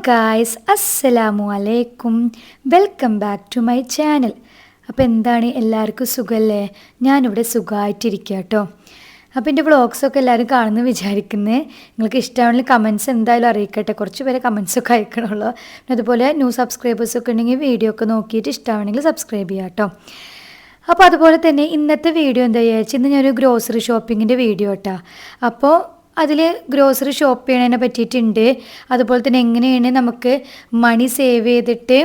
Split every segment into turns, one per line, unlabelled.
Guys, അസ്സലാമു അലൈക്കും. Welcome back to my channel. അപ്പോൾ എന്താണ്, എല്ലാവർക്കും സുഖമല്ലേ? ഞാനിവിടെ സുഖമായിട്ടിരിക്കുക കേട്ടോ. അപ്പോൾ എൻ്റെ വ്ളോഗ്സൊക്കെ എല്ലാവരും കാണുമെന്ന് വിചാരിക്കുന്നത്. നിങ്ങൾക്ക് ഇഷ്ടമാണെങ്കിൽ കമൻറ്റ്സ് എന്തായാലും അറിയിക്കട്ടെ. കുറച്ച് പേരെ കമൻറ്റ്സൊക്കെ അയക്കണമല്ലോ. പിന്നെ അതുപോലെ ന്യൂ സബ്സ്ക്രൈബേഴ്സൊക്കെ ഉണ്ടെങ്കിൽ വീഡിയോ ഒക്കെ നോക്കിയിട്ട് ഇഷ്ടമാണെങ്കിൽ സബ്സ്ക്രൈബ് ചെയ്യാം കേട്ടോ. അപ്പോൾ അതുപോലെ തന്നെ ഇന്നത്തെ വീഡിയോ എന്താ വിചാരിച്ചു, ഇന്ന് ഞാനൊരു ഗ്രോസറി ഷോപ്പിങ്ങിൻ്റെ വീഡിയോ കേട്ടോ. അപ്പോൾ അതിൽ ഗ്രോസറി ഷോപ്പ് ചെയ്യണതിനെ പറ്റിയിട്ടുണ്ട്. അതുപോലെ തന്നെ എങ്ങനെയാണ് നമുക്ക് മണി സേവ് ചെയ്തിട്ട്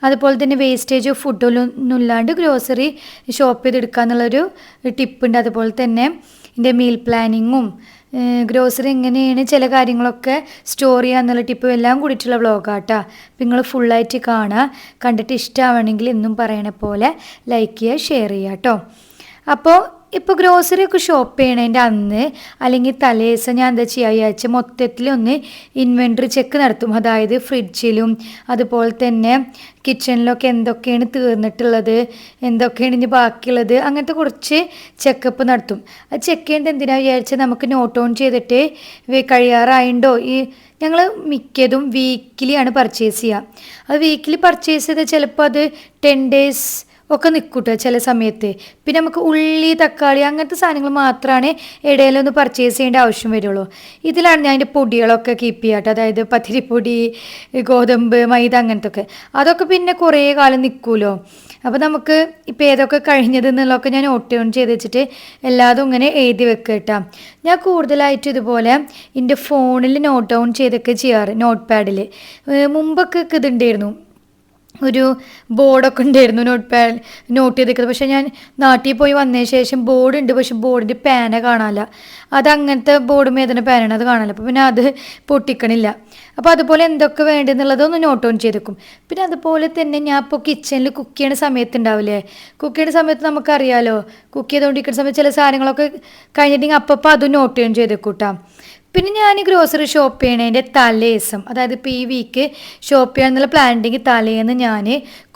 അതുപോലെ തന്നെ വേസ്റ്റേജ് ഓഫ് ഫുഡൊന്നും ഇല്ലാണ്ട് ഗ്രോസറി ഷോപ്പ് ചെയ്തെടുക്കുക എന്നുള്ളൊരു ടിപ്പുണ്ട്. അതുപോലെ തന്നെ ഇതിൻ്റെ മീൽ പ്ലാനിങ്ങും ഗ്രോസറി എങ്ങനെയാണ് ചില കാര്യങ്ങളൊക്കെ സ്റ്റോർ ചെയ്യുക എന്നുള്ള ടിപ്പും എല്ലാം കൂടിയിട്ടുള്ള വ്ളോഗാട്ടോ. അപ്പം നിങ്ങൾ ഫുള്ളായിട്ട് കാണുക. കണ്ടിട്ട് ഇഷ്ടമാവണമെങ്കിൽ എന്നും പറയണ പോലെ ലൈക്ക് ചെയ്യുക, ഷെയർ ചെയ്യുക കേട്ടോ. അപ്പോൾ ഇപ്പോൾ ഗ്രോസറി ഒക്കെ ഷോപ്പ് ചെയ്യണതിൻ്റെ അന്ന് അല്ലെങ്കിൽ തലേദിവസം ഞാൻ എന്താ ചെയ്യുക വിചാരിച്ചാൽ മൊത്തത്തിലൊന്ന് ഇൻവെൻട്രി ചെക്ക് നടത്തും. അതായത് ഫ്രിഡ്ജിലും അതുപോലെ തന്നെ കിച്ചണിലൊക്കെ എന്തൊക്കെയാണ് തീർന്നിട്ടുള്ളത്, എന്തൊക്കെയാണ് ഇനി ബാക്കിയുള്ളത്, അങ്ങനത്തെ കുറച്ച് ചെക്കപ്പ് നടത്തും. അത് ചെക്ക് ചെയ്യേണ്ടത് എന്തിനാണ് വിചാരിച്ചാൽ നമുക്ക് നോട്ട് ഓൺ ചെയ്തിട്ട് കഴിയാറായിണ്ടോ. ഞങ്ങൾ മിക്കതും വീക്കിലിയാണ് പർച്ചേസ് ചെയ്യുക. അത് വീക്കിലി പർച്ചേസ് ചെയ്താൽ ചിലപ്പോൾ അത് 10 days ഒക്കെ നിൽക്കൂട്ടോ ചില സമയത്ത്. പിന്നെ നമുക്ക് ഉള്ളി, തക്കാളി അങ്ങനത്തെ സാധനങ്ങൾ മാത്രമാണ് ഇടയിലൊന്ന് പർച്ചേസ് ചെയ്യേണ്ട ആവശ്യം വരുള്ളൂ. ഇതിലാണ് ഞാൻ അതിൻ്റെ പൊടികളൊക്കെ കീപ്പ് ചെയ്യാട്ടോ. അതായത് പത്തിരിപ്പൊടി, ഗോതമ്പ്, മൈദ അങ്ങനത്തെ ഒക്കെ. അതൊക്കെ പിന്നെ കുറേ കാലം നിൽക്കുമല്ലോ. അപ്പോൾ നമുക്ക് ഇപ്പോൾ ഏതൊക്കെ കഴിഞ്ഞത് എന്നുള്ളതൊക്കെ ഞാൻ നോട്ട് ഓൺ ചെയ്ത് വെച്ചിട്ട് എല്ലാതും ഇങ്ങനെ എഴുതി വെക്കുക കേട്ടോ. ഞാൻ കൂടുതലായിട്ട് ഇതുപോലെ എൻ്റെ ഫോണിൽ നോട്ട് ഡൗൺ ചെയ്തൊക്കെ ചെയ്യാറ്, നോട്ട് പാഡിൽ. മുമ്പൊക്കെ ഇതുണ്ടായിരുന്നു, ഒരു ബോർഡൊക്കെ ഉണ്ടായിരുന്നു നോട്ട് ചെയ്തിരിക്കുന്നത്. പക്ഷേ ഞാൻ നാട്ടിൽ പോയി വന്നതിന് ശേഷം ബോർഡ് ഉണ്ട്, പക്ഷെ ബോർഡിൻ്റെ പേന കാണാനില്ല. അത് അങ്ങനത്തെ ബോർഡ് മേതന പേനാണ്, അത് കാണാനില്ല. അപ്പോൾ പിന്നെ അത് പൊട്ടിക്കണില്ല. അപ്പോൾ അതുപോലെ എന്തൊക്കെ വേണ്ടെന്നുള്ളതൊന്ന് നോട്ട് ഓൺ ചെയ്തേക്കും. പിന്നെ അതുപോലെ തന്നെ ഞാൻ ഇപ്പോൾ കിച്ചണിൽ കുക്ക് ചെയ്യണ സമയത്ത് ഉണ്ടാവില്ലേ, കുക്ക് ചെയ്യുന്ന സമയത്ത് നമുക്കറിയാമല്ലോ, കുക്ക് ചെയ്തുകൊണ്ടിരിക്കുന്ന സമയത്ത് ചില സാധനങ്ങളൊക്കെ കഴിഞ്ഞിട്ടുണ്ടെങ്കിൽ അപ്പം അതും നോട്ട് ഓൺ ചെയ്തേക്കൂട്ടാ. പിന്നെ ഞാൻ ഗ്രോസറി ഷോപ്പ് ചെയ്യണതിൻ്റെ തലേദിവസം, അതായത് ഇപ്പോൾ ഈ വീക്ക് ഷോപ്പ് ചെയ്യാന്നുള്ള പ്ലാൻ ഉണ്ടെങ്കിൽ തലേന്ന് ഞാൻ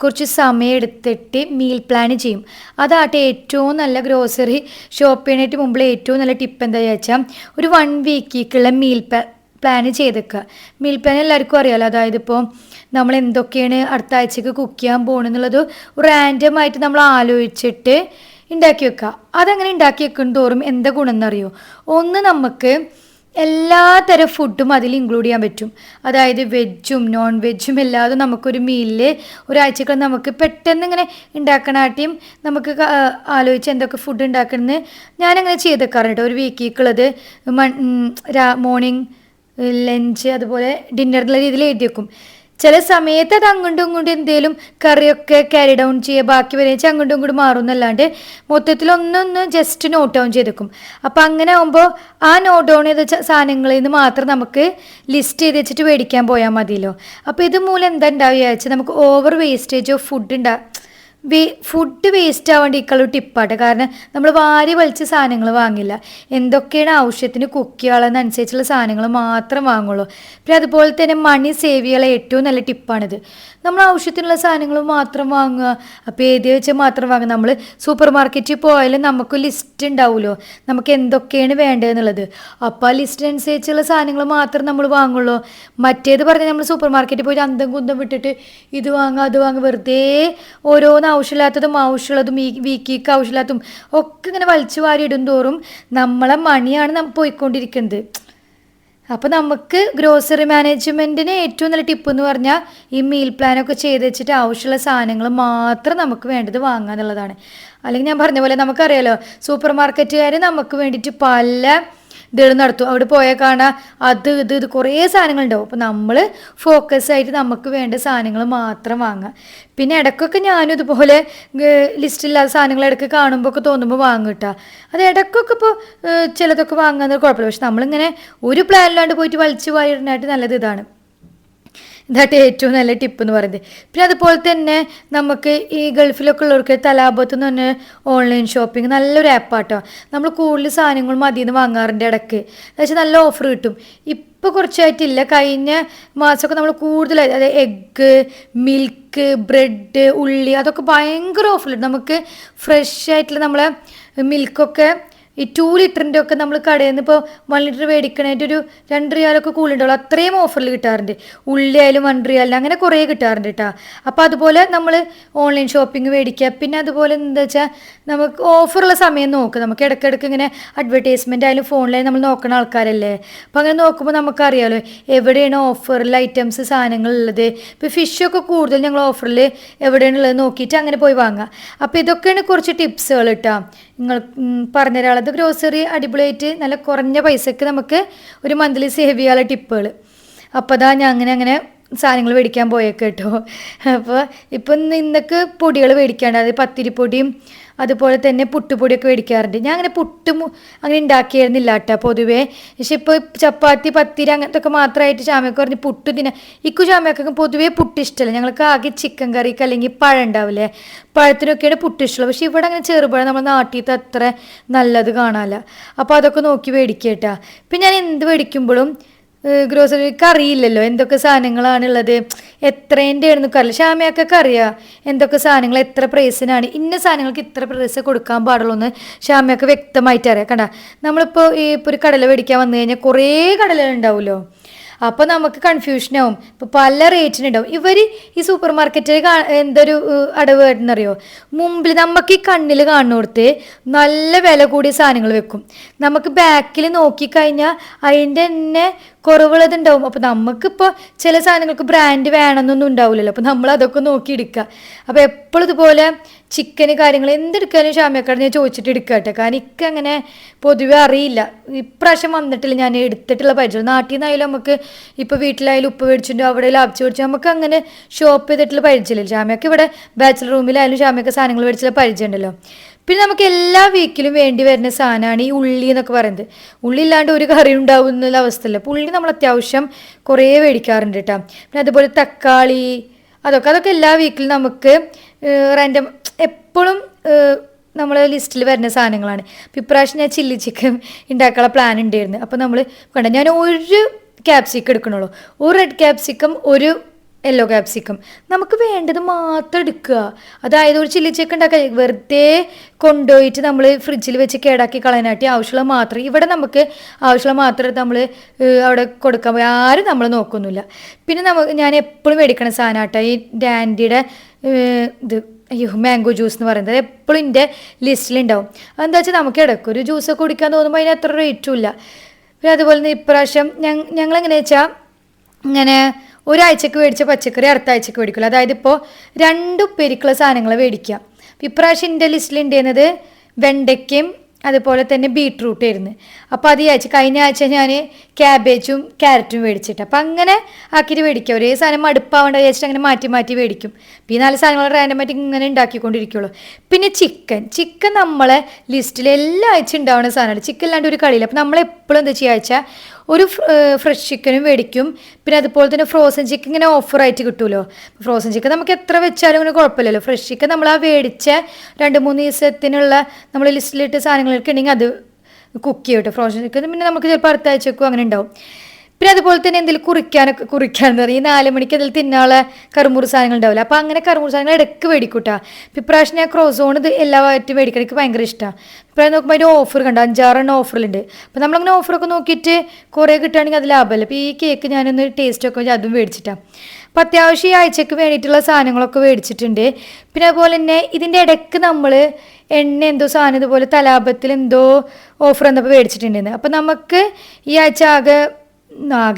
കുറച്ച് സമയം എടുത്തിട്ട് മീൽ പ്ലാൻ ചെയ്യും. അതാട്ടെ ഏറ്റവും നല്ല ഗ്രോസറി ഷോപ്പ് ചെയ്യണേറ്റ് മുമ്പിൽ ഏറ്റവും നല്ല ടിപ്പ് എന്താ വെച്ചാൽ ഒരു 1 വീക്കിലേക്കുള്ള മീൽ പ്ലാൻ ചെയ്തേക്കുക. മീൽ പ്ലാൻ എല്ലാവർക്കും അറിയാമല്ലോ. അതായത് ഇപ്പോൾ നമ്മൾ എന്തൊക്കെയാണ് അടുത്ത ആഴ്ചക്ക് കുക്ക് ചെയ്യാൻ പോകണമെന്നുള്ളത് റാൻഡമായിട്ട് നമ്മൾ ആലോചിച്ചിട്ട് ഉണ്ടാക്കി വെക്കുക. അതങ്ങനെ ഉണ്ടാക്കി വെക്കും തോറും എന്താ ഗുണം എന്നറിയോ? ഒന്ന്, നമുക്ക് എല്ലാ തരം ഫുഡും അതിൽ ഇൻക്ലൂഡ് ചെയ്യാൻ പറ്റും. അതായത് വെജും നോൺ വെജും എല്ലാതും നമുക്കൊരു മീലിൽ ഒരാഴ്ചക്ക് നമുക്ക് പെട്ടെന്ന് ഇങ്ങനെ ഉണ്ടാക്കണാട്ടിയും നമുക്ക് ആലോചിച്ച് എന്തൊക്കെ ഫുഡ് ഉണ്ടാക്കണമെന്ന് ഞാനങ്ങനെ ചെയ്തേക്കാറുണ്ട്. ഒരു വീക്കിലേക്കുള്ളത് മോർണിംഗ്, ലഞ്ച്, അതുപോലെ ഡിന്നറിനുള്ള രീതിയിൽ എഴുതി വെക്കും. ചില സമയത്ത് അത് അങ്ങോട്ടും ഇങ്ങോട്ടും എന്തെങ്കിലും കറിയൊക്കെ ക്യാരി ഡൗൺ ചെയ്യുക, ബാക്കി വരേച്ച് അങ്ങോട്ടും ഇങ്ങോട്ടും മാറും എന്നല്ലാണ്ട് മൊത്തത്തിലൊന്നൊന്ന് ജസ്റ്റ് നോട്ട് ഡൗൺ ചെയ്തേക്കും. അപ്പം അങ്ങനെ ആകുമ്പോൾ ആ നോട്ട് ഡൗൺ ചെയ്ത സാധനങ്ങളിൽ നിന്ന് മാത്രം നമുക്ക് ലിസ്റ്റ് ചെയ്ത് വെച്ചിട്ട് മേടിക്കാൻ പോയാൽ മതിയല്ലോ. അപ്പോൾ ഇത് മൂലം എന്താ ഉണ്ടാവുക വെച്ചാൽ നമുക്ക് over wastage of food waste ആവാണ്ടിരിക്കുള്ള ടിപ്പാട്ടെ. കാരണം നമ്മൾ വാരി വലിച്ച സാധനങ്ങൾ വാങ്ങില്ല. എന്തൊക്കെയാണ് ആവശ്യത്തിന് കുക്ക് ചെയ്യാനുള്ളതനുസരിച്ചുള്ള സാധനങ്ങൾ മാത്രം വാങ്ങുള്ളൂ. പിന്നെ അതുപോലെ തന്നെ മണി സേവ് ചെയ്യാനുള്ള ഏറ്റവും നല്ല ടിപ്പാണിത്. നമ്മൾ ആവശ്യത്തിനുള്ള സാധനങ്ങൾ മാത്രം വാങ്ങുക. അപ്പോൾ ഏത് വെച്ചാൽ മാത്രം വാങ്ങുക. നമ്മൾ സൂപ്പർ മാർക്കറ്റിൽ പോയാലും നമുക്ക് ലിസ്റ്റ് ഉണ്ടാവുമല്ലോ, നമുക്ക് എന്തൊക്കെയാണ് വേണ്ടതെന്നുള്ളത്. അപ്പോൾ ആ ലിസ്റ്റിനനുസരിച്ചുള്ള സാധനങ്ങൾ മാത്രം നമ്മൾ വാങ്ങുള്ളൂ. മറ്റേത് പറഞ്ഞാൽ നമ്മൾ സൂപ്പർ മാർക്കറ്റിൽ പോയി അന്തം കുന്തം വിട്ടിട്ട് ഇത് വാങ്ങുക അത് വാങ്ങുക, വെറുതെ ഓരോന്ന് ആവശ്യമില്ലാത്തതും ആവശ്യമുള്ളതും വീക്കിക്ക് ആവശ്യമില്ലാത്തതും ഒക്കെ ഇങ്ങനെ വലിച്ചു വാരി ഇടും തോറും നമ്മളെ മണിയാണ് നമ്മൾ പോയിക്കൊണ്ടിരിക്കുന്നത്. അപ്പോൾ നമുക്ക് ഗ്രോസറി മാനേജ്മെൻറ്റിന് ഏറ്റവും നല്ല ടിപ്പ് എന്ന് പറഞ്ഞാൽ ഈ മീൽ പ്ലാനൊക്കെ ചെയ്ത് വെച്ചിട്ട് ആവശ്യമുള്ള സാധനങ്ങൾ മാത്രം നമുക്ക് വേണ്ടത് വാങ്ങുക എന്നുള്ളതാണ്. അല്ലെങ്കിൽ ഞാൻ പറഞ്ഞ പോലെ നമുക്കറിയാലോ, സൂപ്പർ മാർക്കറ്റുകാർ നമുക്ക് വേണ്ടിയിട്ട് പല ഇതുകൾ നടത്തും. അവിടെ പോയാൽ കാണാം ഇത് കുറേ സാധനങ്ങളുണ്ടാവും. അപ്പോൾ നമ്മൾ ഫോക്കസ് ആയിട്ട് നമുക്ക് വേണ്ട സാധനങ്ങൾ മാത്രം വാങ്ങുക. പിന്നെ ഇടയ്ക്കൊക്കെ ഞാനും ഇതുപോലെ ലിസ്റ്റില്ലാത്ത സാധനങ്ങൾ ഇടയ്ക്ക് കാണുമ്പോൾ ഒക്കെ തോന്നുമ്പോൾ വാങ്ങും കേട്ടോ. അത് ഇടയ്ക്കൊക്കെ ഇപ്പോൾ ചിലതൊക്കെ വാങ്ങാൻ കുഴപ്പമില്ല. പക്ഷെ നമ്മളിങ്ങനെ ഒരു പ്ലാനിലാണ്ട് പോയിട്ട് വലിച്ചു വാരിടാനായിട്ട് നല്ലത് ഇതാണ്. ഇതായിട്ട് ഏറ്റവും നല്ല ടിപ്പ് എന്ന് പറയുന്നത്. പിന്നെ അതുപോലെ തന്നെ നമുക്ക് ഈ ഗൾഫിലൊക്കെ ഉള്ളവർക്ക് തലാബത്ത് എന്ന് പറഞ്ഞ ഓൺലൈൻ ഷോപ്പിംഗ് നല്ലൊരു ആപ്പാട്ടോ. നമ്മൾ കൂടുതൽ സാധനങ്ങൾ മതിയെന്ന് വാങ്ങാറുണ്ട് ഇടയ്ക്ക്. എന്നുവെച്ചാൽ നല്ല ഓഫർ കിട്ടും. ഇപ്പോൾ കുറച്ചായിട്ടില്ല, കഴിഞ്ഞ മാസമൊക്കെ നമ്മൾ കൂടുതലായി, അതായത് എഗ്ഗ്, മിൽക്ക്, ബ്രെഡ്, ഉള്ളി, അതൊക്കെ ഭയങ്കര ഓഫറിലുണ്ട്. നമുക്ക് ഫ്രഷ് ആയിട്ടുള്ള നമ്മളെ മിൽക്കൊക്കെ ഈ 2 ലിറ്ററിൻ്റെ ഒക്കെ നമ്മൾ കടയിൽ നിന്ന് ഇപ്പോൾ 1 ലിറ്റർ മേടിക്കണേൻ്റെ ഒരു 2 റിയാലൊക്കെ കൂടുതലുണ്ടാവുള്ളൂ. അത്രയും ഓഫറിൽ കിട്ടാറുണ്ട്. ഉള്ളിയായാലും 1 റിയാലിന് അങ്ങനെ കുറേ കിട്ടാറുണ്ട് കേട്ടോ. അപ്പോൾ അതുപോലെ നമ്മൾ ഓൺലൈൻ ഷോപ്പിംഗ് മേടിക്കുക. പിന്നെ അതുപോലെ എന്താ വെച്ചാൽ നമുക്ക് ഓഫറുള്ള സമയം നോക്കുക. നമുക്ക് ഇടയ്ക്കിടയ്ക്ക് ഇങ്ങനെ അഡ്വർടൈസ്മെൻ്റ് ആയാലും ഫോണിലായാലും നമ്മൾ നോക്കുന്ന ആൾക്കാരല്ലേ. അപ്പോൾ അങ്ങനെ നോക്കുമ്പോൾ നമുക്കറിയാമല്ലോ എവിടെയാണ് ഓഫറിൽ ഐറ്റംസ് സാധനങ്ങളുള്ളത്. ഇപ്പോൾ ഫിഷൊക്കെ കൂടുതൽ ഞങ്ങൾ ഓഫറിൽ എവിടെയാണുള്ളത് നോക്കിയിട്ട് അങ്ങനെ പോയി വാങ്ങുക. അപ്പോൾ ഇതൊക്കെയാണ് കുറച്ച് ടിപ്സുകൾ കേട്ടോ നിങ്ങൾ പറഞ്ഞുതരാനുള്ളത്. ഗ്രോസറി അടിപൊളിയായിട്ട് നല്ല കുറഞ്ഞ പൈസക്ക് നമുക്ക് ഒരു മന്ത്ലി സേവ് ചെയ്യാനുള്ള ടിപ്പുകൾ. അപ്പോൾ അതാ ഞാൻ അങ്ങനെ സാധനങ്ങൾ മേടിക്കാൻ പോയേക്ക് കേട്ടോ. അപ്പോൾ ഇപ്പം ഇന്നൊക്കെ പൊടികൾ മേടിക്കാണ്ട്, അതായത് പത്തിരിപ്പൊടിയും അതുപോലെ തന്നെ പുട്ടുപൊടിയൊക്കെ മേടിക്കാറുണ്ട്. ഞാൻ അങ്ങനെ അങ്ങനെ ഉണ്ടാക്കിയായിരുന്നില്ല കേട്ടോ പൊതുവേ. പക്ഷെ ഇപ്പോൾ ചപ്പാത്തി പത്തിരി അങ്ങനത്തെ ഒക്കെ മാത്രമായിട്ട് ചാമയൊക്കെ പറഞ്ഞ് പുട്ട് ചാമയൊക്കെ പൊതുവേ പുട്ട് ഇഷ്ടമല്ല. ഞങ്ങൾക്ക് ആകെ ചിക്കൻ കറിക്ക് അല്ലെങ്കിൽ പഴം ഉണ്ടാവില്ലേ, പഴത്തിനൊക്കെയാണ് പുട്ട് ഇഷ്ടമുള്ളത്. പക്ഷെ ഇവിടെ അങ്ങനെ ചെറുപഴം നമ്മൾ നാട്ടിലത്തെ അത്ര നല്ലത് കാണാമല്ല. അപ്പോൾ അതൊക്കെ നോക്കി മേടിക്കുക കേട്ടോ. ഇപ്പം ഞാൻ എന്ത് മേടിക്കുമ്പോഴും ഗ്രോസറിക്ക് അറിയില്ലല്ലോ എന്തൊക്കെ സാധനങ്ങളാണുള്ളത്, എത്രേൻ്റെ ആണെന്നൊക്കെ അറിയില്ല. ഷാമയൊക്കെ അറിയാം എന്തൊക്കെ സാധനങ്ങൾ എത്ര പ്രൈസിനാണ്, ഇന്ന സാധനങ്ങൾക്ക് ഇത്ര പ്രൈസ് കൊടുക്കാൻ പാടുള്ളൂ എന്ന് ഷാമയൊക്കെ വ്യക്തമായിട്ട് അറിയാം. കണ്ട നമ്മളിപ്പോൾ ഇപ്പോൾ ഒരു കടല മേടിക്കാൻ വന്നു കഴിഞ്ഞാൽ കുറേ കടലകൾ ഉണ്ടാവുമല്ലോ. അപ്പോൾ നമുക്ക് കൺഫ്യൂഷനാവും. ഇപ്പോൾ പല റേറ്റിനുണ്ടാവും. ഇവർ ഈ സൂപ്പർ മാർക്കറ്റിൽ എന്തൊരു അടവ് എന്നറിയോ, മുമ്പിൽ നമുക്ക് ഈ കണ്ണിൽ കാണുന്നിടത്ത് നല്ല വില കൂടിയ സാധനങ്ങൾ വെക്കും. നമുക്ക് ബാക്കിൽ നോക്കിക്കഴിഞ്ഞാൽ അതിൻ്റെ തന്നെ കുറവുള്ളതുണ്ടാവും. അപ്പോൾ നമുക്കിപ്പോൾ ചില സാധനങ്ങൾക്ക് ബ്രാൻഡ് വേണമെന്നൊന്നും ഉണ്ടാവില്ലല്ലോ. അപ്പോൾ നമ്മൾ അതൊക്കെ നോക്കി എടുക്കുക. അപ്പോൾ എപ്പോഴും ഇതുപോലെ ചിക്കന് കാര്യങ്ങൾ എന്തെടുക്കാനും ഷാമിയക്കാട് ഞാൻ ചോദിച്ചിട്ട് എടുക്കുക കേട്ടോ. കാരണം എനിക്കങ്ങനെ പൊതുവെ അറിയില്ല. ഇപ്രാവശ്യം വന്നിട്ടില്ല ഞാൻ എടുത്തിട്ടുള്ള പരിചയം. നാട്ടിൽ നിന്നായാലും നമുക്ക് ഇപ്പോൾ വീട്ടിലായാലും ഉപ്പ് മേടിച്ചിട്ടുണ്ടോ അവിടെ ലാഭിച്ച് മേടിച്ചു നമുക്ക് അങ്ങനെ ഷോപ്പ് ചെയ്തിട്ടുള്ള പരിചയമില്ല. ഷാമിയൊക്കെ ഇവിടെ ബാച്ചിലർ റൂമിലായാലും ഷാമിയൊക്കെ സാധനങ്ങൾ മേടിച്ചുള്ള പരിചയം ഉണ്ടല്ലോ. പിന്നെ നമുക്ക് എല്ലാ വീക്കിലും വേണ്ടി വരുന്ന സാധനമാണ് ഈ ഉള്ളി എന്നൊക്കെ പറയുന്നത്. ഉള്ളി ഇല്ലാണ്ട് ഒരു കറി ഉണ്ടാവുന്ന അവസ്ഥയല്ല. അപ്പോൾ ഉള്ളി നമ്മൾ അത്യാവശ്യം കുറേ മേടിക്കാറുണ്ട് കേട്ടോ. പിന്നെ അതുപോലെ തക്കാളി അതൊക്കെ എല്ലാ വീക്കിലും നമുക്ക് റാൻഡം എപ്പോഴും നമ്മളെ ലിസ്റ്റിൽ വരുന്ന സാധനങ്ങളാണ്. അപ്പോൾ ഇപ്രാവശ്യം ഞാൻ ചില്ലി ചിക്കൻ ഉണ്ടാക്കാനുള്ള പ്ലാൻ ഉണ്ടായിരുന്നു. അപ്പോൾ നമ്മൾ ഞാൻ ഒരു ക്യാപ്സിക്കം എടുക്കണുള്ളൂ. ഒരു റെഡ് ക്യാപ്സിക്കം, ഒരു യെല്ലോ ക്യാപ്സിക്കം, നമുക്ക് വേണ്ടത് മാത്രം എടുക്കുക. അതായത് ഒരു ചില്ലി ചിക്കൻ ഉണ്ടാക്കുക, വെറുതെ കൊണ്ടുപോയിട്ട് നമ്മൾ ഫ്രിഡ്ജിൽ വെച്ച് കേടാക്കി കളയാനായിട്ട് ആവശ്യമുള്ള മാത്രം ഇവിടെ നമുക്ക് ആവശ്യമുള്ള മാത്രം നമ്മൾ അവിടെ കൊടുക്കാൻ പോയി ആരും നമ്മൾ നോക്കൊന്നുമില്ല. പിന്നെ ഞാൻ എപ്പോഴും മേടിക്കണ സാധനം കേട്ടോ ഈ ഡാൻഡിയുടെ മാംഗോ ജ്യൂസ് എന്ന് പറയുന്നത് എപ്പോഴും എൻ്റെ ലിസ്റ്റിലുണ്ടാവും. അതെന്താ വെച്ചാൽ നമുക്ക് ഇടയ്ക്ക് ഒരു ജ്യൂസൊക്കെ കുടിക്കാൻ തോന്നുമ്പോൾ അതിന് അത്ര റേറ്റും ഇല്ല. പിന്നെ അതുപോലെ തന്നെ ഇപ്രാവശ്യം ഞങ്ങളെങ്ങനെയാ വെച്ചാൽ ഇങ്ങനെ ഒരാഴ്ചക്ക് മേടിച്ച പച്ചക്കറി അടുത്ത ആഴ്ചക്ക് മേടിക്കില്ല. അതായത് ഇപ്പോൾ 2 ഉപ്പേരിക്കുള്ള സാധനങ്ങൾ മേടിക്കാം. ഇപ്രാവശ്യം എൻ്റെ ലിസ്റ്റിലുണ്ടായിരുന്നത് വെണ്ടയ്ക്കയും അതുപോലെ തന്നെ ബീട്രൂട്ട് ആയിരുന്നു. അപ്പോൾ അത് ഈ ആഴ്ച കഴിഞ്ഞ ആഴ്ച ഞാൻ ക്യാബേജും ക്യാരറ്റും മേടിച്ചിട്ട് അപ്പോൾ അങ്ങനെ ആക്കിയിട്ട് മേടിക്കുക. ഒരേ സാധനം മടുപ്പാവേണ്ട വിചാരിച്ചിട്ട് അങ്ങനെ മാറ്റി മേടിക്കും. അപ്പോൾ ഈ 4 സാധനങ്ങൾ റാൻഡമായിട്ട് ഇങ്ങനെ ഉണ്ടാക്കിക്കൊണ്ടിരിക്കുള്ളൂ. പിന്നെ ചിക്കൻ നമ്മളെ ലിസ്റ്റിൽ എല്ലാ ആഴ്ച ഉണ്ടാവുന്ന സാധനമാണ്. ചിക്കൻ ഇല്ലാണ്ട് ഒരു കളിയില്ല. അപ്പോൾ നമ്മളെപ്പോഴും എന്താ ചെയ്യുക വെച്ചാൽ ഒരു ഫ്രഷ് ചിക്കനും മേടിക്കും. പിന്നെ അതുപോലെ തന്നെ ഫ്രോസൺ ചിക്കൻ ഇങ്ങനെ ഓഫറായിട്ട് കിട്ടുമല്ലോ. ഫ്രോസൺ ചിക്കൻ നമുക്ക് എത്ര വെച്ചാലും അങ്ങനെ കുഴപ്പമില്ലല്ലോ. ഫ്രഷ് ചിക്കൻ നമ്മൾ ആ മേടിച്ച 2-3 ദിവസത്തിനുള്ള നമ്മൾ ലിസ്റ്റിലിട്ട് സാധനങ്ങളൊക്കെ ഉണ്ടെങ്കിൽ അത് കുക്ക് ചെയ്യും കേട്ടോ. ഫ്രോസൺ ചിക്കൻ പിന്നെ നമുക്ക് ചിലപ്പോൾ അടുത്ത ആഴ്ചക്കും അങ്ങനെ ഉണ്ടാവും. പിന്നെ അതുപോലെ തന്നെ എന്തെങ്കിലും കുറിക്കാന്ന് പറയും. ഈ 4 മണിക്ക് എന്തെങ്കിലും തിന്നാനുള്ള കറുമുറു സാധനങ്ങൾ ഉണ്ടാവില്ല. അപ്പോൾ അങ്ങനെ കറുമുറു സാധനങ്ങൾ ഇടയ്ക്ക് മേടിക്കൂട്ടാ. അപ്പോൾ ഇപ്രാവശ്യം ഞാൻ ക്രോസോൺ ഇത് എല്ലാവരും മേടിക്കണം, എനിക്ക് ഭയങ്കര ഇഷ്ടമാണ്. ഇപ്രാവശ്യം നോക്കുമ്പോൾ അതിൻ്റെ ഓഫർ കണ്ടോ, 5-6 ഓഫറിലുണ്ട്. അപ്പോൾ നമ്മളങ്ങനെ ഓഫറൊക്കെ നോക്കിയിട്ട് കുറേ കിട്ടുകയാണെങ്കിൽ അത് ലാഭമല്ല. അപ്പോൾ ഈ കേക്ക് ഞാനൊന്ന് ടേസ്റ്റൊക്കെ വെച്ചാൽ അതും മേടിച്ചിട്ടാണ്. അപ്പോൾ അത്യാവശ്യം ഈ ആഴ്ചക്ക് വേണ്ടിയിട്ടുള്ള സാധനങ്ങളൊക്കെ മേടിച്ചിട്ടുണ്ട്. പിന്നെ അതുപോലെ തന്നെ ഇതിൻ്റെ ഇടയ്ക്ക് നമ്മൾ എണ്ണ എന്തോ സാധനം ഇതുപോലെ തലാപത്തിൽ എന്തോ ഓഫർ എന്നപ്പോൾ മേടിച്ചിട്ടുണ്ടായിരുന്നു. അപ്പോൾ നമുക്ക് ഈ ആഴ്ച ആകെ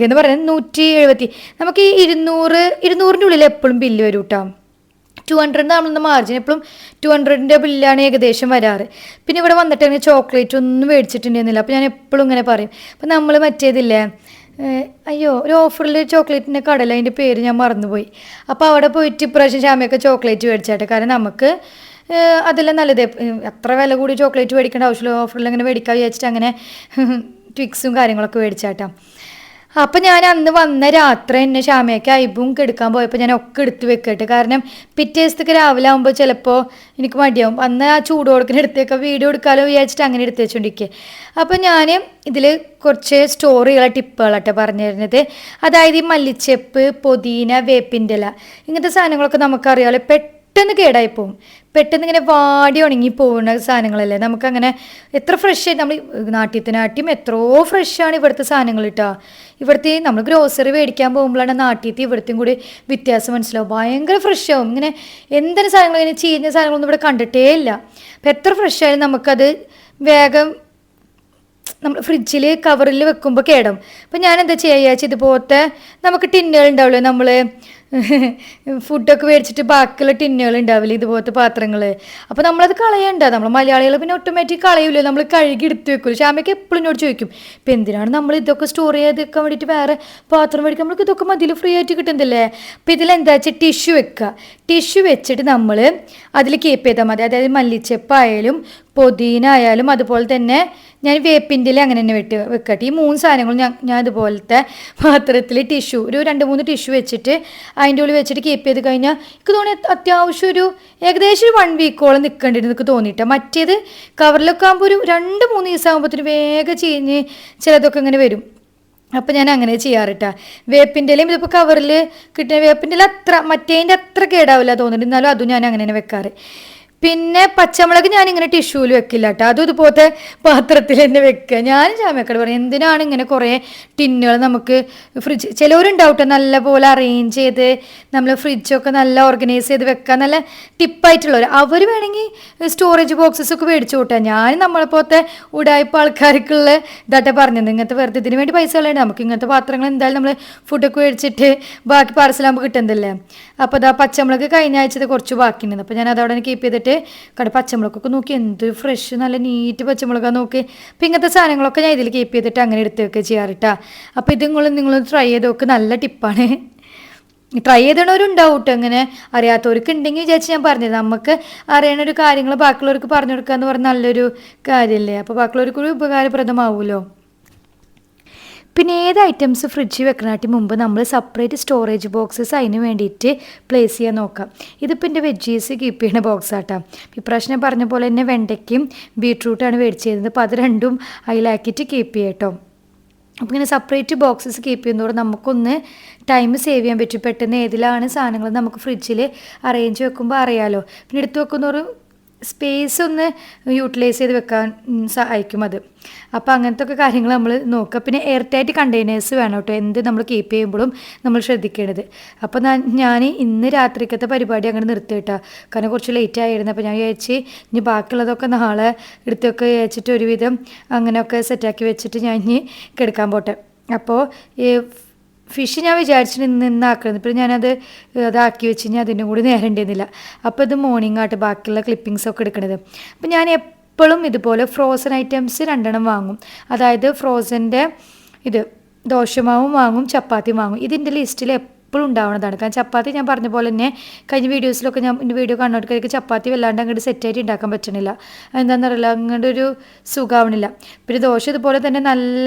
എന്ന് പറയുന്നത് 170. നമുക്ക് ഈ 200-200-ൻ്റെ ഉള്ളിൽ എപ്പോഴും ബില്ല് വരും കേട്ടോ. 200 നമ്മളൊന്ന് മാർജിൻ എപ്പോഴും 200-ൻ്റെ ബില്ലാണ് ഏകദേശം വരാറ്. പിന്നെ ഇവിടെ വന്നിട്ട് ചോക്ലേറ്റ് ഒന്നും മേടിച്ചിട്ടുണ്ടായിരുന്നില്ല. അപ്പോൾ ഞാൻ എപ്പോഴും ഇങ്ങനെ പറയും. അപ്പോൾ നമ്മൾ മറ്റേതില്ലേ ഒരു ഓഫറിൽ ചോക്ലേറ്റിൻ്റെ കടല, അതിൻ്റെ പേര് ഞാൻ മറന്നുപോയി. അപ്പോൾ അവിടെ പോയിട്ട് ഇപ്രാവശ്യം ഷാമയൊക്കെ ചോക്ലേറ്റ് മേടിച്ചാട്ടെ. കാരണം നമുക്ക് അതെല്ലാം നല്ലത്. അത്ര വില കൂടി ചോക്ലേറ്റ് മേടിക്കേണ്ട ആവശ്യമില്ല. ഓഫറിൽ അങ്ങനെ മേടിക്കാൻ വിചാരിച്ചിട്ട് അങ്ങനെ ട്വിക്സും കാര്യങ്ങളൊക്കെ മേടിച്ചാട്ടാ. അപ്പം ഞാൻ അന്ന് വന്ന രാത്രി തന്നെ ഷാമയ്ക്ക് ഐബും കെടുക്കാൻ പോയപ്പോൾ ഞാൻ ഒക്കെ എടുത്ത് വെക്കട്ടെ. കാരണം പിറ്റേ ദിവസത്തേക്ക് രാവിലെ ആകുമ്പോൾ ചിലപ്പോൾ എനിക്ക് മടിയാവും. അന്ന് ആ ചൂട് കൊടുക്കുന്ന എടുത്തേക്ക് വീഡിയോ എടുക്കാമല്ലോ വിചാരിച്ചിട്ട് അങ്ങനെ എടുത്ത് വെച്ചുകൊണ്ടിരിക്കുക. അപ്പം ഞാൻ ഇതിൽ കുറച്ച് സ്റ്റോറിയുള്ള ടിപ്പുകളാട്ടെ പറഞ്ഞു തരുന്നത്. അതായത് ഈ മല്ലിച്ചെപ്പ്, പുതിന, വേപ്പിൻ്റെ ഇല, ഇങ്ങനത്തെ സാധനങ്ങളൊക്കെ നമുക്കറിയാമല്ലോ പെട്ടെന്ന് കേടായി പോകും. പെട്ടെന്ന് ഇങ്ങനെ വാടി ഉണങ്ങി പോകുന്ന സാധനങ്ങളല്ലേ. നമുക്കങ്ങനെ എത്ര ഫ്രഷ് ആയിട്ട് നമ്മൾ നാട്ടിയത്തിനാട്ടിയും എത്രയോ ഫ്രഷാണ് ഇവിടുത്തെ സാധനങ്ങൾ കേട്ടോ. ഇവിടുത്തെ നമ്മൾ ഗ്രോസറി മേടിക്കാൻ പോകുമ്പോഴാണ് നാട്ടിയത്തെ ഇവിടുത്തെയും കൂടി വ്യത്യാസം മനസ്സിലാവും. ഭയങ്കര ഫ്രഷ് ആവും. ഇങ്ങനെ എന്തെങ്കിലും സാധനങ്ങൾ ഇങ്ങനെ ചീഞ്ഞ സാധനങ്ങളൊന്നും ഇവിടെ കണ്ടിട്ടേ ഇല്ല. അപ്പം എത്ര ഫ്രഷ് ആയാലും നമുക്കത് വേഗം നമ്മൾ ഫ്രിഡ്ജിൽ കവറിൽ വെക്കുമ്പോൾ കേടും. അപ്പം ഞാൻ എന്താ ചെയ്യുക, ഇതുപോലത്തെ നമുക്ക് ടിന്നുകൾ ഉണ്ടാവില്ലേ, നമ്മൾ ഫുഡൊക്കെ മേടിച്ചിട്ട് ബാക്കിയുള്ള ടിന്നുകൾ ഉണ്ടാവില്ലേ, ഇതുപോലത്തെ പാത്രങ്ങൾ. അപ്പോൾ നമ്മളത് കളയണ്ട. നമ്മൾ മലയാളികൾ പിന്നെ ഓട്ടോമാറ്റിക് കളയൂല്ലോ, നമ്മൾ കഴുകി എടുത്ത് വെക്കുമല്ലോ. ശ്യാമയ്ക്ക് എപ്പോഴും എന്നോട് ചോദിക്കും, ഇപ്പം എന്തിനാണ് നമ്മൾ ഇതൊക്കെ സ്റ്റോർ ചെയ്തെടുക്കാൻ വേണ്ടിയിട്ട് വേറെ പാത്രം മേടിക്കാൻ, നമ്മൾക്ക് ഇതൊക്കെ മതിയിൽ ഫ്രീ ആയിട്ട് കിട്ടുന്നില്ലേ. അപ്പോൾ ഇതിലെന്താ വെച്ചാൽ ടിഷ്യൂ വെക്കുക. ടിഷ്യൂ വെച്ചിട്ട് നമ്മൾ അതിൽ കീപ്പ് ചെയ്താൽ മതി. അതായത് മല്ലിച്ചെപ്പായാലും പുതിന ആയാലും അതുപോലെ തന്നെ ഞാൻ വേപ്പിൻ്റെ ഇല അങ്ങനെ തന്നെ വെക്കട്ടെ. ഈ 3 സാധനങ്ങളും ഞാൻ ഇതുപോലത്തെ പാത്രത്തിൽ ടിഷ്യൂ ഒരു 2-3 ടിഷ്യൂ വെച്ചിട്ട് അതിൻ്റെ ഉള്ളിൽ വെച്ചിട്ട് കീപ്പ് ചെയ്ത് കഴിഞ്ഞാൽ എനിക്ക് തോന്നി അത്യാവശ്യം ഏകദേശം ഒരു 1 വീക്കോളം നിൽക്കേണ്ടിയിരുന്നു എനിക്ക് തോന്നിയിട്ട്. മറ്റേത് കവറിലൊക്കെ ആകുമ്പോൾ ഒരു 2-3 ദിവസം ആകുമ്പോഴത്തേന് വേഗം ചീഞ്ഞ് ചിലതൊക്കെ ഇങ്ങനെ വരും. അപ്പം ഞാൻ അങ്ങനെ ചെയ്യാറിട്ടാ. വേപ്പിൻ്റെ ഇലയും ഇതിപ്പോൾ കവറിൽ കിട്ടുന്ന വേപ്പിൻ്റെ ഇല മറ്റേതിൻ്റെ അത്ര കേടാവില്ല തോന്നുന്നുണ്ട്. എന്നാലും അതും ഞാൻ അങ്ങനെ തന്നെ വെക്കാറ്. പിന്നെ പച്ചമുളക് ഞാനിങ്ങനെ ടിഷ്യൂവിൽ വെക്കില്ല കേട്ടോ. അതും ഇതുപോലത്തെ പാത്രത്തിൽ തന്നെ വെക്കുക. ഞാൻ ചാമക്കട പറയും, എന്തിനാണ് ഇങ്ങനെ കുറേ ടിന്നുകൾ നമുക്ക് ഫ്രിഡ്ജ്. ചിലവരുണ്ടാവട്ടെ നല്ല പോലെ അറേഞ്ച് ചെയ്ത് നമ്മൾ ഫ്രിഡ്ജൊക്കെ നല്ല ഓർഗനൈസ് ചെയ്ത് വെക്കുക, നല്ല ടിപ്പായിട്ടുള്ളവർ. അവർ വേണമെങ്കിൽ സ്റ്റോറേജ് ബോക്സസ് ഒക്കെ മേടിച്ചു കൂട്ടാം. ഞാൻ നമ്മളെപ്പോലത്തെ ഉടായ്പ ആൾക്കാർക്കുള്ള ഇതാട്ടെ പറഞ്ഞത്. ഇങ്ങനത്തെ വെറുതെ ഇതിന് വേണ്ടി പൈസ കളയണ്ട. നമുക്ക് ഇങ്ങനത്തെ പാത്രങ്ങൾ എന്തായാലും നമ്മൾ ഫുഡൊക്കെ മേടിച്ചിട്ട് ബാക്കി പാർസലാകുമ്പോൾ കിട്ടുന്നതല്ലേ. അപ്പോൾ അതാ പച്ചമുളക് കഴിഞ്ഞ ആഴ്ചത്തെ കുറച്ച് ബാക്കിയുണ്ട്. അപ്പോൾ ഞാൻ അതവിടെ കീപ്പ് ചെയ്തിട്ട് പച്ചമുളകൊക്കെ നോക്കി എന്ത് ഫ്രഷ് നല്ല നീറ്റ് പച്ചമുളകാണ് നോക്കി. അപ്പം ഇങ്ങനത്തെ സാധനങ്ങളൊക്കെ ഞാൻ ഇതിൽ കീപ്പ് ചെയ്തിട്ട് അങ്ങനെ എടുത്ത് വെക്കുക ചെയ്യാറിട്ടാ. അപ്പോൾ ഇത് നിങ്ങൾ ട്രൈ ചെയ്ത് നോക്ക്, നല്ല ടിപ്പാണ്. ട്രൈ ചെയ്തവരുണ്ടാവും കേട്ടോ. ഇങ്ങനെ അറിയാത്തവർക്ക് ഉണ്ടെങ്കിൽ വിചാരിച്ച് ഞാൻ പറഞ്ഞത്. നമുക്ക് അറിയണ ഒരു കാര്യങ്ങൾ ബാക്കിയുള്ളവർക്ക് പറഞ്ഞു കൊടുക്കുക എന്ന് പറഞ്ഞാൽ നല്ലൊരു കാര്യമല്ലേ. അപ്പോൾ ബാക്കിയുള്ളവർക്ക് ഒരു ഉപകാരപ്രദമാവുമല്ലോ. പിന്നെ ഏത് ഐറ്റംസ് ഫ്രിഡ്ജിൽ വെക്കണാട്ടി മുമ്പ് നമ്മൾ സെപ്പറേറ്റ് സ്റ്റോറേജ് ബോക്സസ് അതിന് വേണ്ടിയിട്ട് പ്ലേസ് ചെയ്യാൻ നോക്കാം. ഇതിപ്പോൾ എൻ്റെ വെജീസ് കീപ്പ് ചെയ്യുന്ന ബോക്സ് ആട്ടോ. ഇപ്രാവശ്യം ഞാൻ പറഞ്ഞ പോലെ തന്നെ വെണ്ടയ്ക്കും ബീട്രൂട്ടാണ് മേടിച്ചിരുന്നത്. അപ്പോൾ അത് രണ്ടും അതിലാക്കിയിട്ട് കീപ്പ് ചെയ്യാം കേട്ടോ. അപ്പോൾ ഇങ്ങനെ സെപ്പറേറ്റ് ബോക്സസ് കീപ്പ് ചെയ്യുന്നതോടെ നമുക്കൊന്ന് ടൈം സേവ് ചെയ്യാൻ പറ്റും. പെട്ടെന്ന് ഏതിലാണ് സാധനങ്ങൾ നമുക്ക് ഫ്രിഡ്ജിൽ അറേഞ്ച് വെക്കുമ്പോൾ അറിയാമല്ലോ. പിന്നെ എടുത്ത് വെക്കുന്നൊരു സ്പേസ് ഒന്ന് യൂട്ടിലൈസ് ചെയ്ത് വെക്കാൻ സഹായിക്കും അത്. അപ്പോൾ അങ്ങനത്തെ ഒക്കെ കാര്യങ്ങൾ നമ്മൾ നോക്കുക. പിന്നെ എയർ ടൈറ്റ് കണ്ടെയ്നേഴ്സ് വേണം കേട്ടോ, എന്ത് നമ്മൾ കീപ്പ് ചെയ്യുമ്പോഴും നമ്മൾ ശ്രദ്ധിക്കേണ്ടത്. അപ്പോൾ ഞാൻ ഇന്ന് രാത്രിക്കത്തെ പരിപാടി അങ്ങനെ നിർത്തി കേട്ടോ. കാരണം കുറച്ച് ലേറ്റ് ആയിരുന്നു. അപ്പോൾ ഞാൻ വിചാരിച്ച് ഇനി ബാക്കിയുള്ളതൊക്കെ നാളെ എടുത്തൊക്കെ വിചാരിച്ചിട്ട് ഒരുവിധം അങ്ങനെയൊക്കെ സെറ്റാക്കി വെച്ചിട്ട് ഞാൻ ഇനി കിടക്കാൻ പോട്ടെ. അപ്പോൾ ഫിഷ് ഞാൻ വിചാരിച്ചിട്ട് ഇന്നാക്കുന്നത്. ഇപ്പോൾ അതാക്കി വെച്ച് കഴിഞ്ഞാൽ അതിൻ്റെ കൂടി നേരം ഉണ്ടായിരുന്നില്ല. അപ്പോൾ ഇത് മോർണിംഗ് ആയിട്ട് ബാക്കിയുള്ള ക്ലിപ്പിങ്സൊക്കെ എടുക്കണത്. അപ്പോൾ ഞാൻ എപ്പോഴും ഇതുപോലെ ഫ്രോസൺ ഐറ്റംസ് 2 വാങ്ങും. അതായത് ഫ്രോസൻ്റെ ദോശമാവും വാങ്ങും, ചപ്പാത്തിയും വാങ്ങും. ഇതിൻ്റെ ലിസ്റ്റിൽ എപ്പോഴും ഉണ്ടാവുന്നതാണ്. കാരണം ചപ്പാത്തി ഞാൻ പറഞ്ഞ പോലെ തന്നെ കഴിഞ്ഞ വീഡിയോസിലൊക്കെ ഞാൻ എൻ്റെ വീഡിയോ കാണുന്നവർക്ക് ചപ്പാത്തി വല്ലാണ്ട് അങ്ങോട്ട് സെറ്റായിട്ട് ഉണ്ടാക്കാൻ പറ്റണില്ല. എന്താണെന്നറിയില്ല, അങ്ങോട്ട് ഒരു സുഖമാവണില്ല. പിന്നെ ദോശ ഇതുപോലെ തന്നെ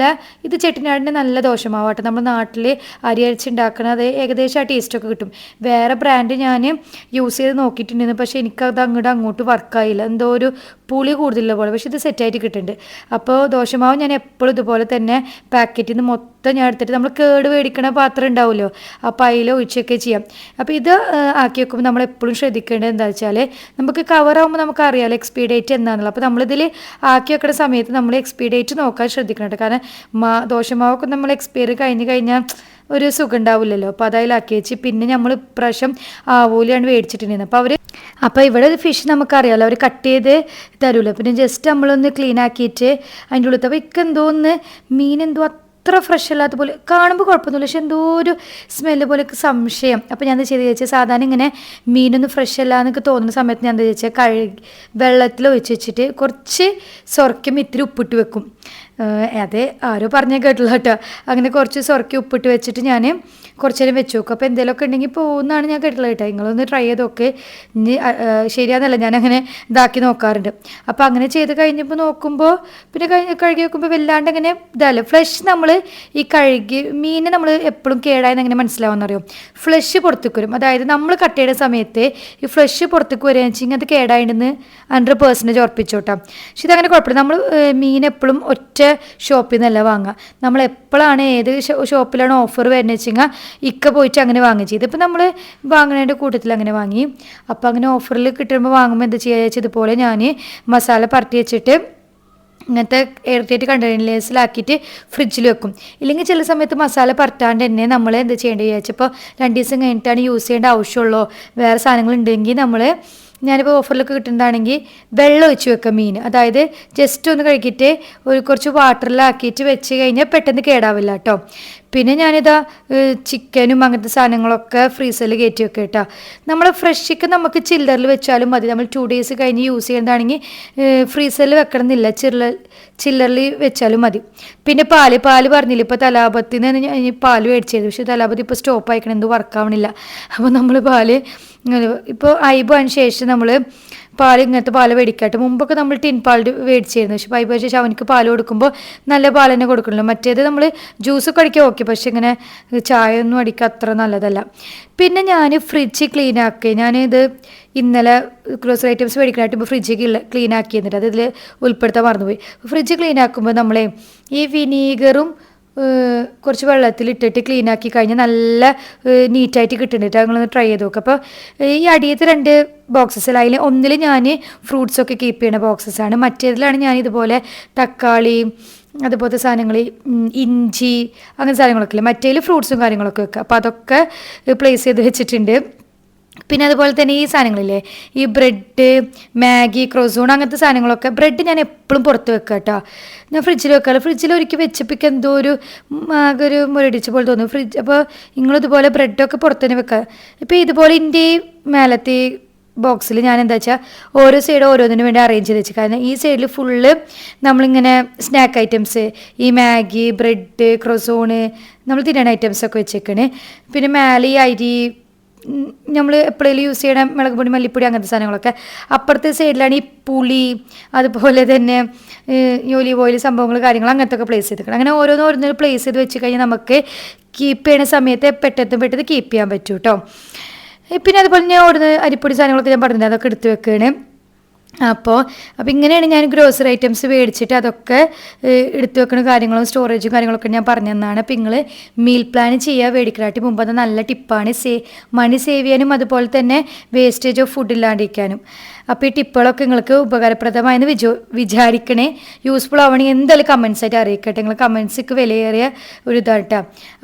ഇത് ചെട്ടിനാടിൻ്റെ നല്ല ദോശമാവാട്ടെ. നമ്മൾ നാട്ടിൽ അരി അരിച്ചുണ്ടാക്കണത് ഏകദേശം ആ ടേസ്റ്റൊക്കെ കിട്ടും. വേറെ ബ്രാൻഡ് ഞാൻ യൂസ് ചെയ്ത് നോക്കിയിട്ടുണ്ടായിരുന്നു. പക്ഷേ എനിക്കത് അങ്ങോട്ട് വർക്കായില്ല. എന്തോ ഒരു പുളി കൂടുതലുള്ള പോലെ. പക്ഷേ ഇത് സെറ്റായിട്ട് കിട്ടുന്നുണ്ട്. അപ്പോൾ ദോശമാവ് ഞാൻ എപ്പോഴും ഇതുപോലെ തന്നെ പാക്കറ്റിൽ നിന്ന് മൊത്തം ഞാൻ എടുത്തിട്ട് നമ്മൾ കേട് മേടിക്കണ പാത്രം ഉണ്ടാവുമല്ലോ, അപ്പോൾ അതിൽ ഒഴിച്ചൊക്കെ ചെയ്യാം. അപ്പോൾ ഇത് ആക്കി വെക്കുമ്പോൾ നമ്മൾ എപ്പോഴും ശ്രദ്ധിക്കേണ്ടത് എന്താ വെച്ചാൽ നമുക്ക് കവറാകുമ്പോൾ നമുക്ക് അറിയാമല്ലോ എക്സ്പയറി ഡേറ്റ് എന്താണെന്നുള്ളത്. അപ്പോൾ നമ്മളിതിൽ ആക്കി വെക്കുന്ന സമയത്ത് നമ്മൾ എക്സ്പയറി ഡേറ്റ് നോക്കാൻ ശ്രദ്ധിക്കണം. കാരണം ദോശമാവൊക്കെ നമ്മൾ എക്സ്പയറി കഴിഞ്ഞാൽ ഒരു സുഖം ഉണ്ടാവില്ലല്ലോ. അപ്പോൾ അതതിലാക്കി വെച്ച് പിന്നെ നമ്മൾ ഇപ്രാവശ്യം ആവൂലിയാണ് മേടിച്ചിട്ടുണ്ടായിരുന്നത്. അപ്പോൾ ഇവിടെ ഫിഷ് നമുക്കറിയാമല്ലോ, അവർ കട്ട് ചെയ്ത് തരുമല്ലോ. പിന്നെ ജസ്റ്റ് നമ്മളൊന്ന് ക്ലീൻ ആക്കിയിട്ട് അതിൻ്റെ ഉള്ളിൽ. അപ്പോൾ എന്തോന്ന് മീൻ അത്ര ഫ്രഷ് അല്ലാത്ത പോലെ കാണുമ്പോൾ കുഴപ്പമൊന്നുമില്ല, പക്ഷെ എന്തോ ഒരു സ്മെല്ല് പോലെയൊക്കെ സംശയം. അപ്പോൾ ഞാൻ എന്താ ചെയ്ത് ചോദിച്ചാൽ സാധാരണ ഇങ്ങനെ മീനൊന്നും ഫ്രഷ് അല്ല എന്നൊക്കെ തോന്നുന്ന സമയത്ത് ഞാൻ എന്താ ചോദിച്ചാൽ വെള്ളത്തിൽ ഒഴിച്ച് വെച്ചിട്ട് കുറച്ച് സ്വർക്കും ഇത്തിരി ഉപ്പിട്ട് വെക്കും. അതെ ആരോ പറഞ്ഞാൽ കേട്ടില്ല കേട്ടോ. അങ്ങനെ കുറച്ച് സ്വർക്കി ഉപ്പിട്ട് വെച്ചിട്ട് ഞാൻ കുറച്ച് നേരം വെച്ച് നോക്കും. അപ്പോൾ എന്തെങ്കിലുമൊക്കെ ഉണ്ടെങ്കിൽ പോകുന്നതാണ് ഞാൻ കേട്ടില്ല കേട്ടോ. നിങ്ങളൊന്ന് ട്രൈ ചെയ്ത് നോക്ക്. ഇനി ശരിയാന്നല്ല, ഞാനങ്ങനെ ഇതാക്കി നോക്കാറുണ്ട്. അപ്പോൾ അങ്ങനെ ചെയ്ത് കഴിഞ്ഞപ്പോൾ നോക്കുമ്പോൾ പിന്നെ കഴുകി വെക്കുമ്പോൾ വല്ലാണ്ട് അങ്ങനെ ഇതല്ല. ഫ്ലഷ് നമ്മൾ ഈ മീനെ നമ്മൾ എപ്പോഴും കേടായെന്ന് എങ്ങനെ മനസ്സിലാവുമെന്നറിയോ, ഫ്ലഷ് പുറത്തേക്ക് വരും. അതായത് നമ്മൾ കട്ട് ചെയ്യുന്ന സമയത്ത് ഈ ഫ്ലഷ് പുറത്തേക്ക് വരികയെന്ന് വെച്ചാൽ അത് കേടായിട്ടുണ്ടെന്ന് 100% ഉറപ്പിച്ചോട്ടാം. പക്ഷെ ഇതങ്ങനെ കുഴപ്പമില്ല. നമ്മൾ മീൻ എപ്പോഴും ഒറ്റ ഷോപ്പിൽ നിന്നല്ല വാങ്ങുക. നമ്മൾ എപ്പോഴാണ് ഏത് ഷോപ്പിലാണ് ഓഫർ വരുന്നത് വെച്ചെങ്കിൽ ഇക്ക പോയിട്ട് അങ്ങനെ വാങ്ങുക ചെയ്ത്. ഇപ്പം നമ്മൾ വാങ്ങുന്നതിൻ്റെ കൂട്ടത്തിൽ അങ്ങനെ വാങ്ങി. അപ്പോൾ അങ്ങനെ ഓഫറിൽ കിട്ടുമ്പോൾ വാങ്ങുമ്പോൾ എന്താ ചെയ്യുക വെച്ചാൽ ഇതുപോലെ ഞാൻ മസാല പരട്ടി വെച്ചിട്ട് ഇങ്ങനത്തെ എയർ ടൈറ്റ് കണ്ടെയ്നേഴ്സിലാക്കിയിട്ട് ഫ്രിഡ്ജിൽ വെക്കും. ഇല്ലെങ്കിൽ ചില സമയത്ത് മസാല പരട്ടാണ്ട് തന്നെ നമ്മൾ എന്താ ചെയ്യേണ്ടത് വിചാരിച്ചപ്പോൾ 2 ദിവസം കഴിഞ്ഞിട്ടാണ് യൂസ് ചെയ്യേണ്ട ആവശ്യമുള്ളൂ, വേറെ സാധനങ്ങൾ ഉണ്ടെങ്കിൽ നമ്മൾ ഞാനിപ്പോൾ ഓഫറിലൊക്കെ കിട്ടുന്നതാണെങ്കിൽ വെള്ളം ഒഴിച്ച് വെക്കുക മീൻ. അതായത് ജസ്റ്റ് ഒന്ന് കഴുകിയിട്ട് കുറച്ച് വാട്ടറിലാക്കിയിട്ട് വെച്ച് കഴിഞ്ഞാൽ പെട്ടെന്ന് കേടാവില്ല കേട്ടോ. പിന്നെ ഞാനിതാ ചിക്കനും അങ്ങനത്തെ സാധനങ്ങളൊക്കെ ഫ്രീസറിൽ കയറ്റി വെക്കുക കേട്ടോ. നമ്മൾ ഫ്രഷ് ചിക്കൻ നമുക്ക് ചില്ലറിൽ വെച്ചാലും മതി. നമ്മൾ 2 days കഴിഞ്ഞ് യൂസ് ചെയ്യുന്നതാണെങ്കിൽ ഫ്രീസറിൽ വെക്കണം എന്നില്ല, ചില്ലറിൽ വെച്ചാലും മതി. പിന്നെ പാല് പറഞ്ഞില്ല, ഇപ്പോൾ തലാപത്തിൽ നിന്ന് പാല് മേടിച്ചത്, പക്ഷേ തലാപത്തി ഇപ്പോൾ സ്റ്റോപ്പ് ആയിക്കണം, എന്തോ വർക്കാവണില്ല. അപ്പോൾ നമ്മൾ പാല് ഇപ്പോൾ അയബാന് ശേഷം നമ്മൾ ഇങ്ങനത്തെ പാല് മേടിക്കട്ടെ. മുമ്പൊക്കെ നമ്മൾ ടിൻ പാൽ മേടിച്ചിരുന്നു, പക്ഷേ അയബാന് ശേഷം അവനക്ക് പാല് കൊടുക്കുമ്പോൾ നല്ല പാൽ തന്നെ കൊടുക്കണല്ലോ. മറ്റേത് നമ്മൾ ജ്യൂസൊക്കെ അടിക്കാൻ ഓക്കെ, പക്ഷേ ഇങ്ങനെ ചായ ഒന്നും അടിക്കാൻ അത്ര നല്ലതല്ല. പിന്നെ ഞാൻ ഫ്രിഡ്ജ് ക്ലീൻ ആക്കി. ഞാനിത് ഇന്നലെ ഗ്രോസറി ഐറ്റംസ് മേടിക്കാനായിട്ട് ഇപ്പോൾ ഫ്രിഡ്ജ് ക്ലീൻ ആക്കി എന്നിട്ട് അതിൽ ഉൾപ്പെടുത്താൻ മറന്നുപോയി. ഫ്രിഡ്ജ് ക്ലീൻ ആക്കുമ്പോൾ നമ്മളെ ഈ വിനീഗറും കുറച്ച് വെള്ളത്തിലിട്ടിട്ട് ക്ലീൻ ആക്കി കഴിഞ്ഞാൽ നല്ല നീറ്റായിട്ട് കിട്ടുന്നുണ്ട്. നിങ്ങളൊന്ന് ട്രൈ ചെയ്ത് നോക്കുക. അപ്പോൾ ഈ അടിയത്തെ 2 ബോക്സസിൽ അതിൽ ഒന്നിൽ ഞാൻ ഫ്രൂട്ട്സൊക്കെ കീപ്പ് ചെയ്യുന്ന ബോക്സസാണ്, മറ്റേതിലാണ് ഞാൻ ഇതുപോലെ തക്കാളി അതുപോലത്തെ സാധനങ്ങൾ, ഇഞ്ചി അങ്ങനെ സാധനങ്ങളൊക്കെ ഇല്ലേ, മറ്റേതിൽ ഫ്രൂട്ട്സും കാര്യങ്ങളൊക്കെ വെക്കുക. അപ്പോൾ അതൊക്കെ പ്ലേസ് ചെയ്ത് വെച്ചിട്ടുണ്ട്. പിന്നെ അതുപോലെ തന്നെ ഈ സാധനങ്ങളില്ലേ, ഈ ബ്രെഡ്, മാഗി, ക്രോസോൺ അങ്ങനത്തെ സാധനങ്ങളൊക്കെ, ബ്രെഡ് ഞാൻ എപ്പോഴും പുറത്ത് വെക്കുക കേട്ടോ. ഞാൻ ഫ്രിഡ്ജിൽ വെക്കാറ്. ഫ്രിഡ്ജിൽ ഒരിക്കൽ വെച്ചപ്പോൾ എന്തോ ആകെ ഒരു മുരടിച്ച പോലെ തോന്നും ഫ്രിഡ്ജ്. അപ്പോൾ നിങ്ങളിതുപോലെ ബ്രെഡൊക്കെ പുറത്ത് തന്നെ വെക്കുക. ഇപ്പോൾ ഇതുപോലെ എൻ്റെ ഈ മേലത്തെ ബോക്സിൽ ഞാൻ എന്താ വെച്ചാൽ ഓരോ സൈഡ് ഓരോന്നിനു വേണ്ടി അറേഞ്ച് ചെയ്ത് വെച്ചു. കാരണം ഈ സൈഡിൽ ഫുള്ള് നമ്മളിങ്ങനെ സ്നാക്ക് ഐറ്റംസ്, ഈ മാഗി, ബ്രെഡ്, ക്രോസോണ്, നമ്മൾ തിന്നണ ഐറ്റംസൊക്കെ വെച്ചേക്കാണ്. പിന്നെ മേലെ ഈ അരി, നമ്മൾ എപ്പോഴേലും യൂസ് ചെയ്യണ മുളക് പൊടി, മല്ലിപ്പൊടി അങ്ങനത്തെ സാധനങ്ങളൊക്കെ. അപ്പുറത്തെ സൈഡിലാണ് ഈ പുളി, അതുപോലെ തന്നെ ഒലീവ് ഓയിൽ സംഭവങ്ങൾ കാര്യങ്ങൾ അങ്ങനത്തെ ഒക്കെ പ്ലേസ് ചെയ്തിരിക്കണം. അങ്ങനെ ഓരോന്നും പ്ലേസ് ചെയ്ത് വെച്ച് കഴിഞ്ഞാൽ നമുക്ക് കീപ്പ് ചെയ്യണ സമയത്ത് പെട്ടെന്ന് കീപ്പ് ചെയ്യാൻ പറ്റും കേട്ടോ. പിന്നെ അതുപോലെ ഞാൻ ഓടുന്ന അരിപ്പൊടി സാധനങ്ങളൊക്കെ ഞാൻ പറഞ്ഞില്ല, അതൊക്കെ എടുത്ത് വെക്കുകയാണ്. അപ്പോൾ ഇങ്ങനെയാണ് ഞാൻ ഗ്രോസറി ഐറ്റംസ് മേടിച്ചിട്ട് അതൊക്കെ എടുത്തു വെക്കുന്ന കാര്യങ്ങളും സ്റ്റോറേജും കാര്യങ്ങളൊക്കെ ഞാൻ പറഞ്ഞു തന്നാണ്. അപ്പോൾ നിങ്ങൾ മീൽ പ്ലാൻ ചെയ്യുക മേടിക്കാനായിട്ട് മുമ്പ്. അത് നല്ല ടിപ്പാണ്, മണി സേവ് ചെയ്യാനും അതുപോലെ തന്നെ വേസ്റ്റേജ് ഓഫ് ഫുഡ് ഇല്ലാണ്ടിരിക്കാനും. അപ്പോൾ ഈ ടിപ്പുകളൊക്കെ നിങ്ങൾക്ക് ഉപകാരപ്രദമായെന്ന് വിചാരിക്കണേ. യൂസ്ഫുൾ ആവണമെങ്കിൽ എന്തായാലും കമൻസ് ആയിട്ട് അറിയിക്കട്ടെ. നിങ്ങൾ കമൻസിക്ക് വിലയേറിയ ഒരു ഇതാട്ടോ.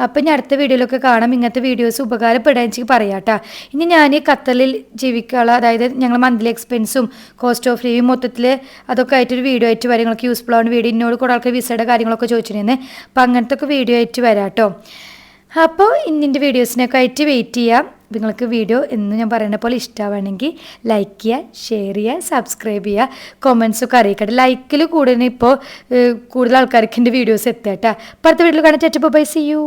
അപ്പോൾ ഞാൻ അടുത്ത വീഡിയോയിലൊക്കെ കാണാം. ഇങ്ങനത്തെ വീഡിയോസ് ഉപകാരപ്പെടാൻ വെച്ചാൽ പറയാം കേട്ടോ. ഇനി ഞാൻ ഖത്തറിൽ ജീവിക്കാനുള്ള, അതായത് ഞങ്ങൾ മന്ത്ലി എക്സ്പെൻസും കോസ്റ്റ് ഓഫ് ലിവിങ് മൊത്തത്തിൽ അതൊക്കെ ആയിട്ടൊരു വീഡിയോ ആയിട്ട് വരും. നിങ്ങൾക്ക് യൂസ്ഫുൾ ആവുന്ന വീഡിയോ, എന്നോട് കൂടെ ആൾക്കാർ വിസയുടെ കാര്യങ്ങളൊക്കെ ചോദിച്ചിരുന്നത്. അപ്പോൾ അങ്ങനത്തെ ഒക്കെ വീഡിയോ ആയിട്ട് വരാം കേട്ടോ. അപ്പോൾ ഇന്നിൻ്റെ വീഡിയോസിനൊക്കെ ആയിട്ട് വെയിറ്റ് ചെയ്യാം. നിങ്ങൾക്ക് വീഡിയോ എന്ന് ഞാൻ പറയുന്ന പോലെ ഇഷ്ടമാണെങ്കിൽ ലൈക്ക് ചെയ്യുക, ഷെയർ ചെയ്യുക, സബ്സ്ക്രൈബ് ചെയ്യുക, കൊമൻസൊക്കെ അറിയിക്കട്ടെ. ലൈക്കിൽ കൂടുതൽ ഇപ്പോൾ കൂടുതൽ ആൾക്കാർക്ക് എൻ്റെ വീഡിയോസ് എത്തുക കേട്ടോ. അപ്പോൾ അടുത്ത വീഡിയോയിൽ കാണാൻ. Bye, see U.